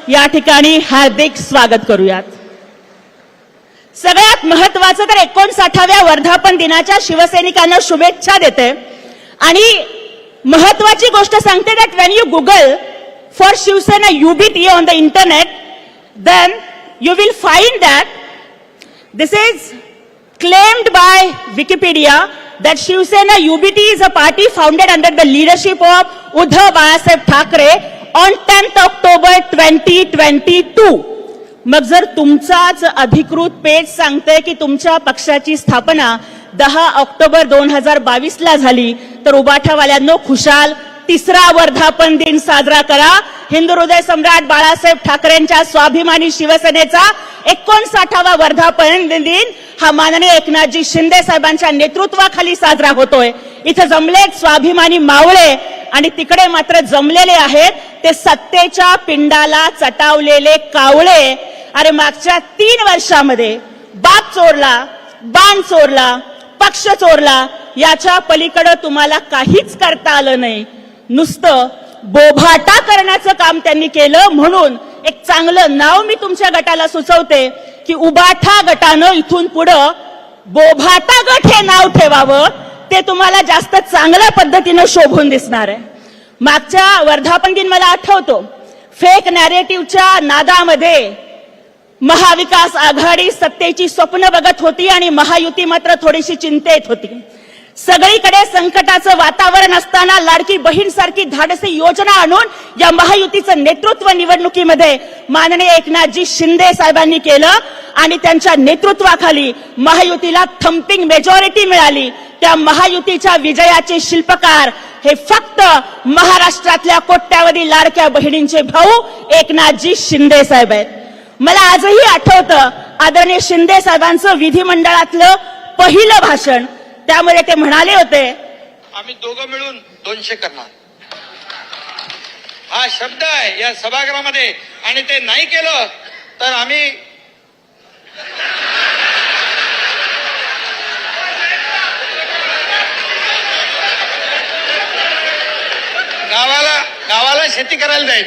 या ठिकाणी हार्दिक स्वागत करूयात। सगळ्यात महत्त्वाचं तर 59व्या वर्धापन दिनाच्या शिवसैनिकांना शुभेच्छा देते आणि महत्त्वाची गोष्ट सांगते that when you Google for Shivsena UBT on the internet, then you will find that this is claimed by Wikipedia that Shivsena UBT is a party founded under the leadership of Uddhav Balasaheb Thackeray on 10th October 2022. मग जर तुमचाच अधिकृत page सांगते की तुमच्या पक्षाची स्थापना 10 October 2022 ला झाली, तर उबाठावाल्यांनो खुशाल तिसरा वर्धापन दिन साजरा करा। हिंदू हृदय सम्राट बाळासाहेब ठाकरेंच्या स्वाभिमानी शिवसेनेचा 59वा वर्धापन दिन हा माननीय एकनाथजी शिंदे साहेबांच्या नेतृत्वाखाली साजरा होतोय। इथे जमलेत स्वाभिमानी मावळे आणि तिकडे मात्र जमलेले आहेत ते सत्तेच्या पिंडाला चटावलेले कावळे। अरे मागच्या 3 वर्षामध्ये बाप चोरला, बाण चोरला, पक्ष चोरला, याच्या पलीकडे तुम्हाला काहीच करता आलं नाही, नुसतं बोभाटा करण्याचं काम त्यांनी केलं। म्हणून एक चांगलं नाव मी तुमच्या गटाला सुचवते की उबाठा गटानं इथून पुढे बोभाटा गट हे नाव ठेवावं, ते तुम्हाला जास्त चांगल्या पद्धतीने शोभून दिसणार आहे। मागच्या वर्धापन दिन मला आठवतो, फेक नॅरेटिव्हच्या नादामध्ये महाविकास आघाडी सत्तेची स्वप्न बघत होती आणि महायुती मात्र थोडीशी चिंतेत होती। सगळीकडे संकटाचं वातावरण असताना लाडकी बहीण सारखी धाडसी योजना आणून या महायुतीचं नेतृत्व निवडणुकीमध्ये माननीय एकनाथजी शिंदे साहेबांनी केलं आणि त्यांच्या नेतृत्वाखाली महायुतीला थम्पिंग मेजॉरिटी मिळाली। त्या महायुतीच्या विजयाचे शिल्पकार हे फक्त महाराष्ट्रातल्या कोट्यावधी लाडक्या बहिणींचे भाऊ एकनाथजी शिंदे साहेब आहेत। मला आजही आठवतं आदरणीय शिंदे साहेबांचं विधिमंडळातलं पहिलं भाषण, त्यामध्ये ते म्हणाले होते, आम्ही दोघं मिळून 200 करणार, हा शब्द आहे या सभागृहामध्ये, आणि ते नाही केलं तर आम्ही गावाला शेती करायला जाईल।